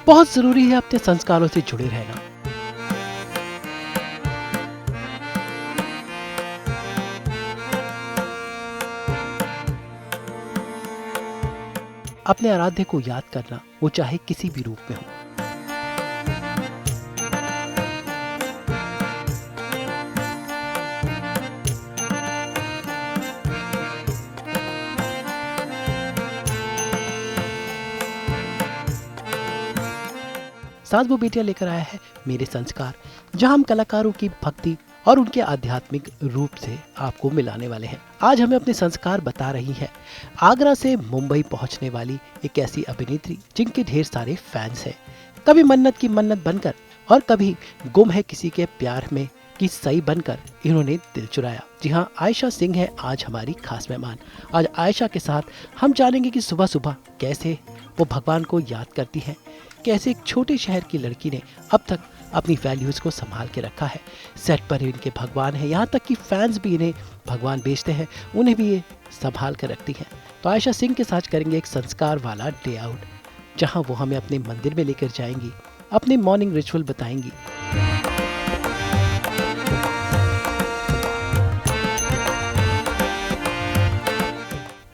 बहुत जरूरी है अपने संस्कारों से जुड़े रहना। अपने आराध्य को याद करना, वो चाहे किसी भी रूप में हो। साथ वो बेटियां लेकर आया है मेरे संस्कार, जहां हम कलाकारों की भक्ति और उनके आध्यात्मिक रूप से आपको मिलाने वाले हैं। आज हमें अपने संस्कार बता रही है आगरा से मुंबई पहुंचने वाली एक ऐसी अभिनेत्री जिनके ढेर सारे फैंस हैं। कभी मन्नत की मन्नत बनकर और कभी गुम है किसी के प्यार में की सही बनकर इन्होंने दिल चुराया। जी हाँ, आयशा सिंह है आज हमारी खास मेहमान। आज आयशा के साथ हम जानेंगे कि सुबह सुबह कैसे वो भगवान को याद करती हैं, कैसे एक छोटे शहर की लड़की ने अब तक अपनी वैल्यूज को संभाल के रखा है। सेट पर इनके भगवान है, यहाँ तक कि फैंस भी इन्हें भगवान बेचते हैं, उन्हें भी ये संभाल कर रखती हैं। तो आयशा सिंह के साथ करेंगे एक संस्कार वाला डे आउट, जहाँ वो हमें अपने मंदिर में लेकर जाएंगी, अपने मॉर्निंग रिचुअल बताएंगी।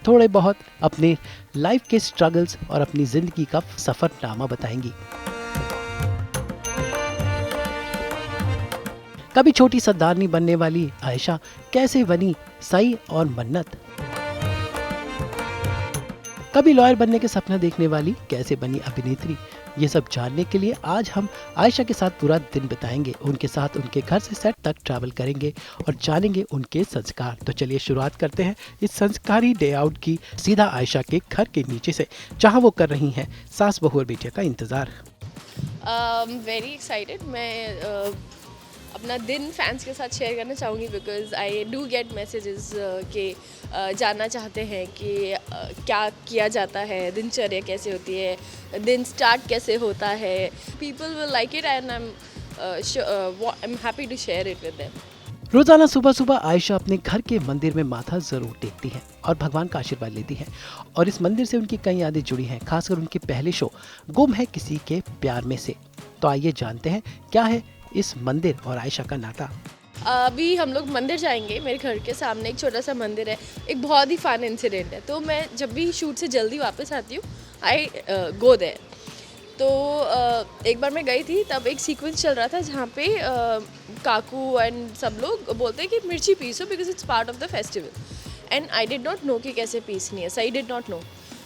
थोड़े बहुत अपने लाइफ के स्ट्रगल्स और अपनी जिंदगी का सफरनामा बताएंगी। कभी छोटी सरदारनी बनने वाली आयशा कैसे बनी सई और मन्नत, कभी लॉयर बनने के सपना देखने वाली कैसे बनी अभिनेत्री। ये सब जानने के लिए आज हम आयशा के साथ पूरा दिन बिताएंगे, उनके साथ उनके घर से सेट तक ट्रैवल करेंगे और जानेंगे उनके संस्कार। तो चलिए शुरुआत करते हैं इस संस्कारी डे आउट की सीधा आयशा के घर के नीचे से, जहां वो कर रही हैं सास बहू और बेटिया का इंतजार। Very excited. मैं अपना दिन फैंस के साथ शेयर करना चाहूँगी because I do get messages के जानना चाहते हैं कि क्या किया जाता है, दिनचर्या कैसे होती है, दिन स्टार्ट कैसे होता है। People will like it and I am happy to share it with them. रोजाना सुबह सुबह आयशा अपने घर के मंदिर में माथा जरूर टेकती हैं और भगवान का आशीर्वाद लेती हैं, और इस मंदिर से उनकी कई यादें जुड़ी हैं, खासकर उनके पहले शो गुम है किसी के प्यार में से। तो आइए जानते हैं क्या है इस मंदिर और आयशा का नाता। अभी हम लोग मंदिर जाएंगे। मेरे घर के सामने एक छोटा सा मंदिर है। एक बहुत ही फन इंसिडेंट है, तो मैं जब भी शूट से जल्दी वापस आती हूँ आई गो देयर। तो एक बार मैं गई थी, तब एक सीक्वेंस चल रहा था जहाँ पे काकू एंड सब लोग बोलते हैं कि मिर्ची पीसो because it's part of the festival. And I did not know कि कैसे पीसनी है, सही डिड नॉट नो।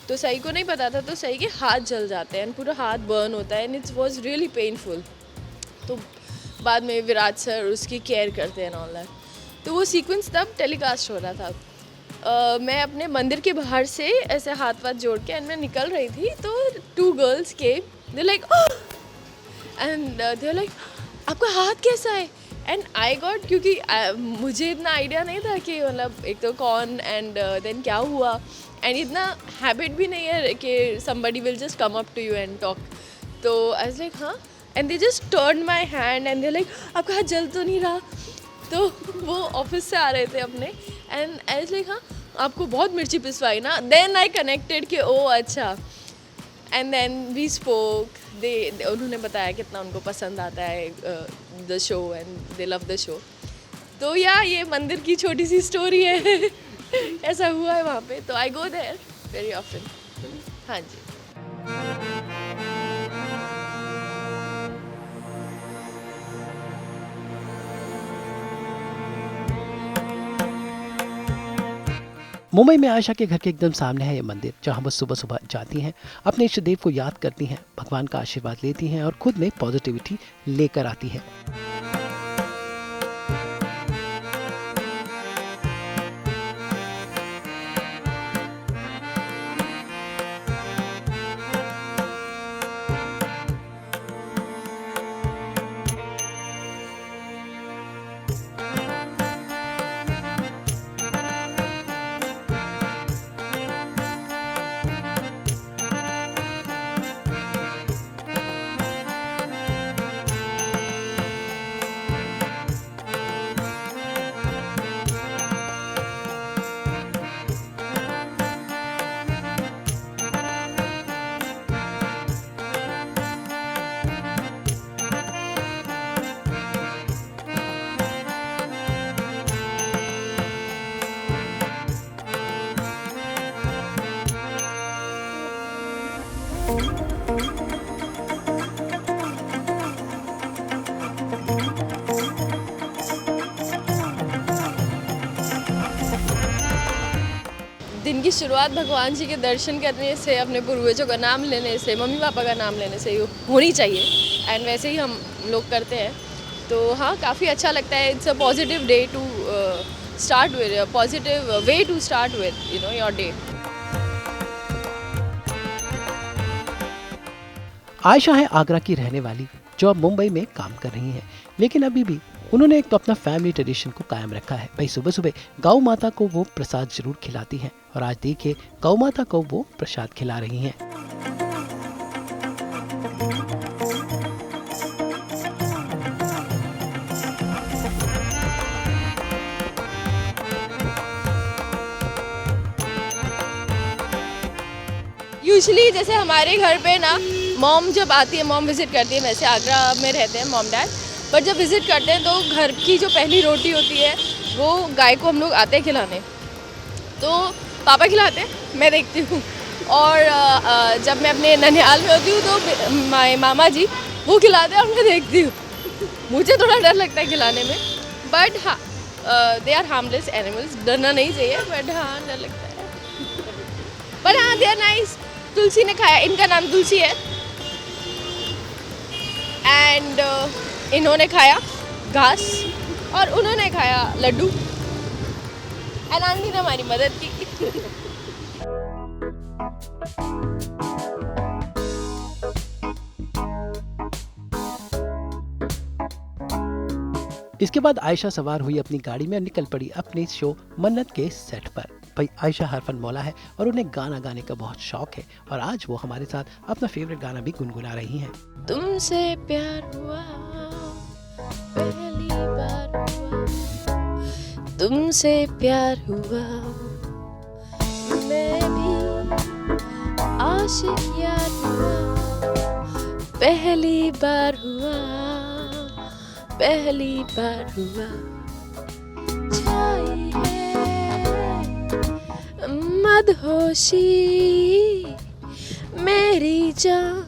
तो सही को नहीं पता था, तो सही के हाथ जल जाते हैं एंड पूरा हाथ बर्न होता है and it's was really painful. तो बाद में विराट सर उसकी केयर करते हैं ऑल दैट। तो वो सीक्वेंस तब टेलीकास्ट हो रहा था। मैं अपने मंदिर के बाहर से ऐसे हाथ वाथ जोड़ के एंड मैं निकल रही थी, तो 2 गर्ल्स के they like and they like आपका हाथ कैसा है। एंड आई गॉट, क्योंकि मुझे इतना आइडिया नहीं था कि मतलब एक तो कौन एंड देन क्या हुआ, एंड इतना हैबिट भी नहीं है कि somebody will just come up to you and talk। तो आई वाज लाइक हाँ, and they just turn my hand and they like आपका हाथ जल तो नहीं रहा। तो वो ऑफिस से आ रहे थे अपने, एंड आई वाज लाइक हाँ आपको बहुत मिर्ची पिसवाई ना। देन आई कनेक्टेड कि ओ अच्छा। And then we spoke. उन्होंने बताया कितना उनको पसंद आता है the show and they love the show. तो या ये मंदिर की छोटी सी स्टोरी है। ऐसा हुआ है वहाँ पे, तो आई गो देयर वेरी ऑफन। हाँ जी। मुंबई में आयशा के घर के एकदम सामने है ये मंदिर, जहां वो सुबह सुबह जाती हैं, अपने इष्ट देव को याद करती हैं, भगवान का आशीर्वाद लेती हैं और खुद में पॉजिटिविटी लेकर आती हैं। दिन की शुरुआत भगवान जी के दर्शन करने से, अपने पूर्वजों का नाम लेने से, मम्मी पापा का नाम लेने से होनी चाहिए एंड वैसे ही हम लोग करते हैं। तो हाँ, काफ़ी अच्छा लगता है। It's a positive day to start with, positive way to start with your day. Ayesha है आगरा की रहने वाली जो अब मुंबई में काम कर रही हैं, लेकिन अभी भी उन्होंने एक तो अपना फैमिली ट्रेडिशन को कायम रखा है। भाई सुबह सुबह गौ माता को वो प्रसाद जरूर खिलाती हैं और आज देखिए गौ माता को वो प्रसाद खिला रही हैं। यूजुअली जैसे हमारे घर पे ना मॉम जब आती है, मॉम विज़िट करती है, वैसे आगरा में रहते हैं मॉम डैड, पर जब विज़िट करते हैं तो घर की जो पहली रोटी होती है वो गाय को हम लोग आते हैं खिलाने। तो पापा खिलाते हैं, मैं देखती हूँ। और जब मैं अपने ननिहाल में होती हूँ तो मामा जी वो खिलाते हैं और मैं देखती हूँ। मुझे थोड़ा डर लगता है खिलाने में, बट हाँ, दे आर हार्मलेस एनिमल्स, डरना नहीं चाहिए, बट हाँ डर लगता है। पर हाँ, दे आर नाइस। तुलसी ने खाया, इनका नाम तुलसी है, एंड इन्होंने खाया घास और उन्होंने खाया लड्डू, एंड आंटी ने हमारी मदद की। इसके बाद आयशा सवार हुई अपनी गाड़ी में और निकल पड़ी अपने शो मन्नत के सेट पर। भाई आयशा हरफन मौला है और उन्हें गाना गाने का बहुत शौक है और आज वो हमारे साथ अपना फेवरेट गाना भी गुनगुना रही हैं। तुमसे प्यार हुआ पहली बार हुआ, तुमसे प्यार हुआ, मैं भी आशिक यार हुआ, पहली बार हुआ, पहली बार हुआ, छाई है मदहोशी मेरी जान,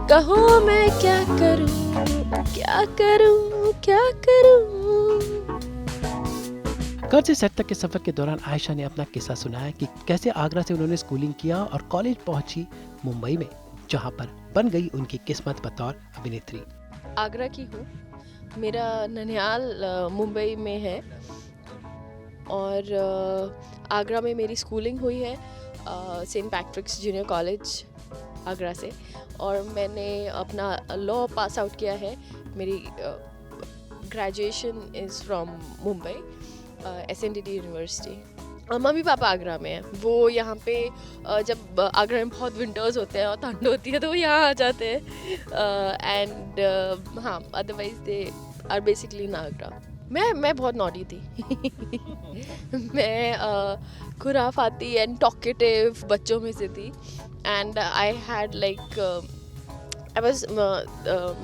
कहो मैं क्या करूं, क्या करूं, क्या करूं। घर से सेट तक के सफर के दौरान आयशा ने अपना किस्सा सुनाया कि कैसे आगरा से उन्होंने स्कूलिंग किया और कॉलेज पहुंची मुंबई में, जहां पर बन गई उनकी किस्मत बतौर अभिनेत्री। आगरा की हूँ, मेरा ननिहाल मुंबई में है और आगरा में मेरी स्कूलिंग हुई है Saint Patrick's junior college Agra से, और मैंने अपना लॉ पास आउट किया है। मेरी graduation is from Mumbai SNDT university. Mummy papa Agra में हैं, वो यहाँ पे जब आगरा में बहुत विंटर्स होते हैं और ठंड होती है तो वो यहाँ आ जाते हैं, एंड हाँ, अदरवाइज दे आर बेसिकली इन आगरा। मैं बहुत नॉटी थी। मैं खुराफाती एंड टॉकेटिव बच्चों में से थी, and I had like I was,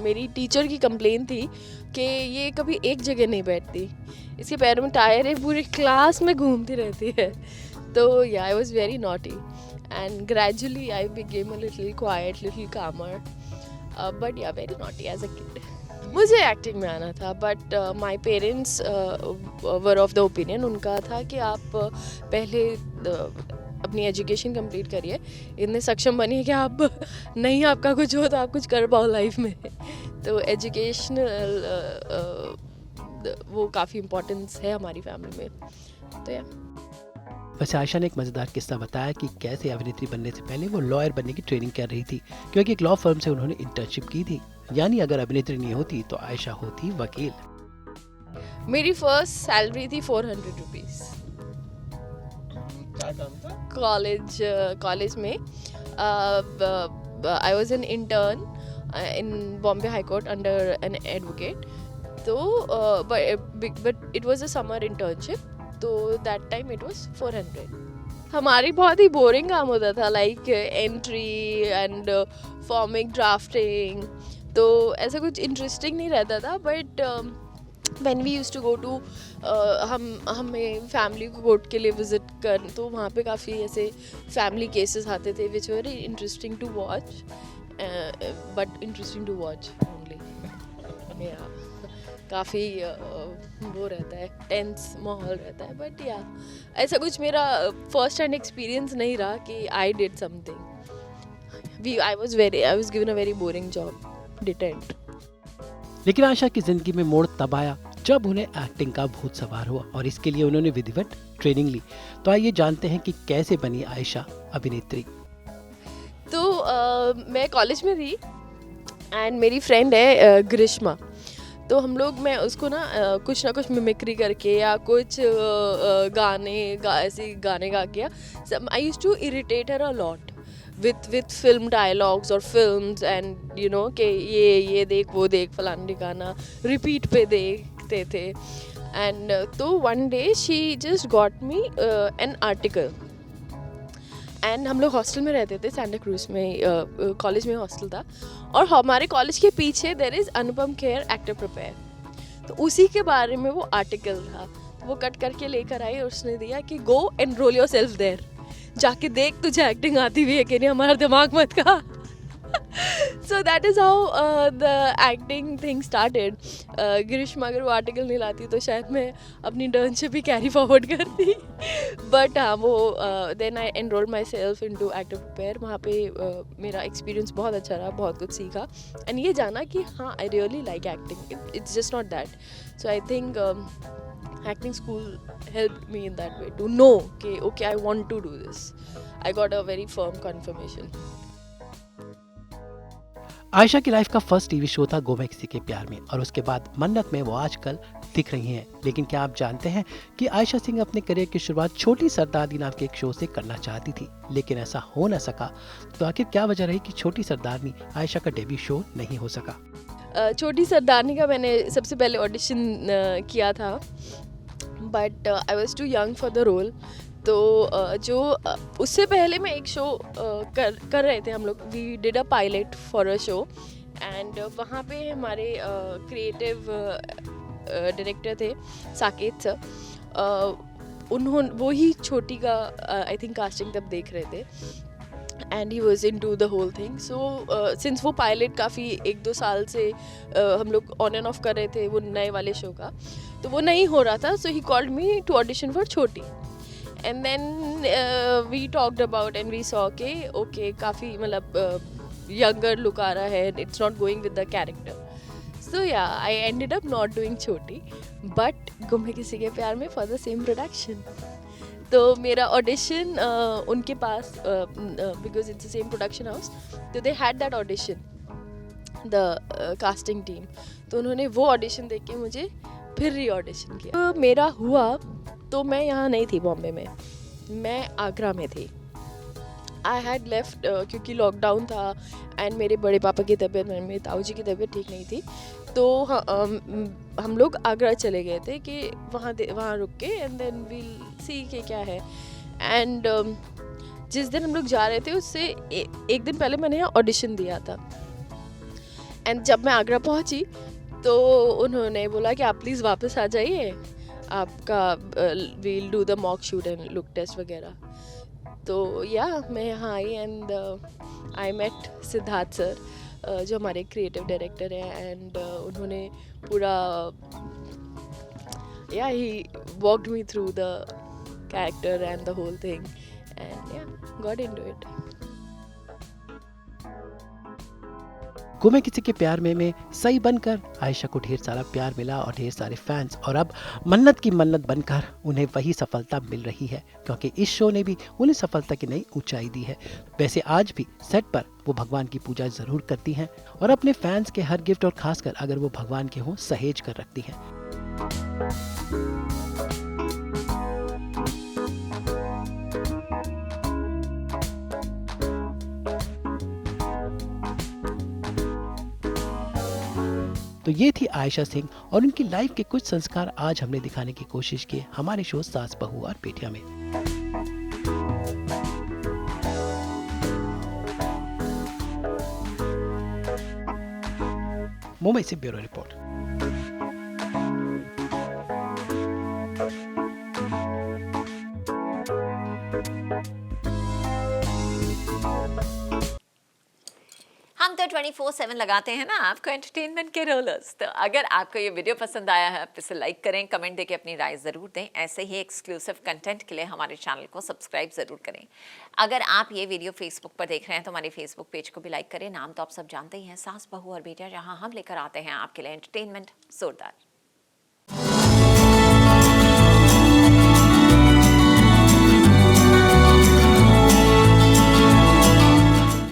मेरी टीचर की कंप्लेन थी कि ये कभी एक जगह नहीं बैठती, इसके पैरों में टायर है, पूरी क्लास में घूमती रहती है। तो yeah I was very naughty and gradually I became a little quiet, little calmer, but yeah very naughty as a kid. मुझे एक्टिंग में आना था, but my parents were of the opinion, उनका था कि आप पहले अपनी एजुकेशन कंप्लीट करिए, इतने सक्षम बनिए कि आप नहीं आपका कुछ हो तो आप कुछ कर पाओ लाइफ में। तो एजुकेशन वो काफ़ी इम्पोर्टेंस है हमारी फैमिली में। तो या वैसे आयशा ने एक मजेदार किस्सा बताया कि कैसे अभिनेत्री बनने से पहले वो लॉयर बनने की ट्रेनिंग कर रही थी, क्योंकि एक लॉ फर्म से उन्होंने इंटर्नशिप की थी। यानी अगर अभिनेत्री नहीं होती तो आयशा होती वकील। मेरी फर्स्ट सैलरी थी 400 रुपीज़ कॉलेज में। I was an intern in Bombay high court under an advocate. तो but it was a summer internship, तो दैट टाइम इट वॉज 400। हमारी बहुत ही बोरिंग काम होता था, like entry and forming, drafting, तो ऐसा कुछ इंटरेस्टिंग नहीं रहता था। But when we used to go to, हमें फैमिली को कोर्ट के लिए विज़िट कर, तो वहाँ पे काफ़ी ऐसे फैमिली केसेस आते थे which were interesting to watch, but interesting to watch only. काफ़ी वो रहता है, टेंस माहौल रहता है, बट या ऐसा कुछ मेरा फर्स्ट हैंड एक्सपीरियंस नहीं रहा कि I did something. I was given a very boring job, detained. लेकिन आयशा की जिंदगी में मोड़ तब आया जब उन्हें एक्टिंग का भूत सवार हुआ और इसके लिए उन्होंने विधिवत ट्रेनिंग ली। तो आइए जानते हैं कि कैसे बनी आयशा अभिनेत्री। तो मैं कॉलेज में थी एंड मेरी फ्रेंड है ग्रीष्मा। तो हम लोग, मैं उसको कुछ ना कुछ मिमिक्री करके या कुछ ऐसे गाने गा के, I used to irritate her a lot with film dialogues or films, and you know कि ये देख वो देख फलाना ठिकाना रिपीट पे देखते थे। एंड तो one day she just got me an article. And हम लोग हॉस्टल में रहते थे, सैंटा क्रूज में, कॉलेज में हॉस्टल था, और हमारे कॉलेज के पीछे there is Anupam Kher actor prepare. तो उसी के बारे में वो आर्टिकल था, तो वो कट करके लेकर आई और उसने दिया कि गो एनरोल योर सेल्फ देयर, जाके देख तुझे एक्टिंग आती हुई है कि नहीं, हमारा दिमाग मत खा। So that is how the acting thing started. ग्रीष्मा अगर वो आर्टिकल नहीं लाती तो शायद मैं अपनी इंटर्नशिप भी कैरी फॉरवर्ड करती। बट हाँ, वो then I enrol myself into actor prepare. वहाँ पे मेरा एक्सपीरियंस बहुत अच्छा रहा, बहुत कुछ सीखा, एंड ये जाना कि हाँ, I really like acting, it's just not that. So I think acting school helped me in that way to know okay, I want to do this. I got a very firm confirmation. Ayesha की life का first TV show था गो मैं किसी के प्यार में, और उसके बाद मन्नत में वो आजकल दिख रही हैं। लेकिन क्या आप जानते हैं कि आयशा सिंह अपने करियर की शुरुआत छोटी सरदारनी नाम के एक शो से करना चाहती थी, लेकिन ऐसा हो न सका। तो आखिर क्या वजह रही कि छोटी सरदारनी आयशा का डेब्यू शो नहीं हो सका? छोटी सरदारनी का मैंने सबसे पहले ऑडिशन किया था, but I was too young for the role. तो जो उससे पहले मैं एक शो कर रहे थे हम लोग, we did a pilot for a show, and वहाँ पे हमारे क्रिएटिव डायरेक्टर थे साकेत सर। उन्होंने वो ही छोटी का आई थिंक कास्टिंग तब देख रहे थे, and he was into the whole thing. So since वो पायलट काफ़ी 1-2 साल से हम लोग ऑन एंड ऑफ कर रहे थे वो नए वाले शो का, तो वो नहीं हो रहा था, so he called me to audition for Chhoti. And then we talked about and we saw के ओके, काफ़ी मतलब यंगर लुक आ रहा है, it's not going with the character. So yeah I ended up not doing Chhoti, but Gum Hai किसी के प्यार में फॉर द सेम प्रोडक्शन। तो मेरा ऑडिशन उनके पास, because it's the same production house, तो they had that audition, the casting team. तो उन्होंने वो ऑडिशन देख के मुझे फिर री ऑडिशन किया। तो मेरा हुआ, तो मैं यहाँ नहीं थी बॉम्बे में, मैं आगरा में थी। आई हैड लेफ्ट क्योंकि लॉकडाउन था एंड मेरे बड़े पापा की तबीयत, मेरे ताऊ जी की तबीयत ठीक नहीं थी, तो हम लोग आगरा चले गए थे कि वहाँ रुक के एंड देन वील सी के क्या है। एंड जिस दिन हम लोग जा रहे थे उससे एक दिन पहले मैंने यहाँ ऑडिशन दिया था, एंड जब मैं आगरा पहुँची तो उन्होंने बोला कि आप प्लीज़ वापस आ जाइए, आपका we'll do the mock shoot and look test वगैरह। तो या मैं यहाँ आई and I met Siddharth sir, जो हमारे क्रिएटिव डायरेक्टर हैं, एंड उन्होंने पूरा ही walked me through the character and the whole thing, and got into it. गो मैं किसी के प्यार में सही बनकर आयशा को ढेर सारा प्यार मिला और ढेर सारे फैंस, और अब मन्नत की मन्नत बनकर उन्हें वही सफलता मिल रही है, क्योंकि इस शो ने भी उन्हें सफलता की नई ऊंचाई दी है। वैसे आज भी सेट पर वो भगवान की पूजा जरूर करती हैं और अपने फैंस के हर गिफ्ट और खासकर अगर वो भगवान के हों सहेज कर रखती हैं। तो ये थी आयशा सिंह और उनकी लाइफ के कुछ संस्कार आज हमने दिखाने की कोशिश की हमारे शो सास बहू और बेटियां में। मुंबई से ब्यूरो रिपोर्ट। हम तो तो 24/7 लगाते हैं ना आपको एंटरटेनमेंट के रोलर्स। तो अगर आपको ये वीडियो पसंद आया है तो इसे लाइक करें, कमेंट देके अपनी राय ज़रूर दें। ऐसे ही एक्सक्लूसिव कंटेंट के लिए हमारे चैनल को सब्सक्राइब ज़रूर करें। अगर आप ये वीडियो फेसबुक पर देख रहे हैं तो हमारे फेसबुक पेज को भी लाइक करें। नाम तो आप सब जानते ही हैं, सास बहू और बेटियां, जहां हम लेकर आते हैं आपके लिए एंटरटेनमेंट जोरदार।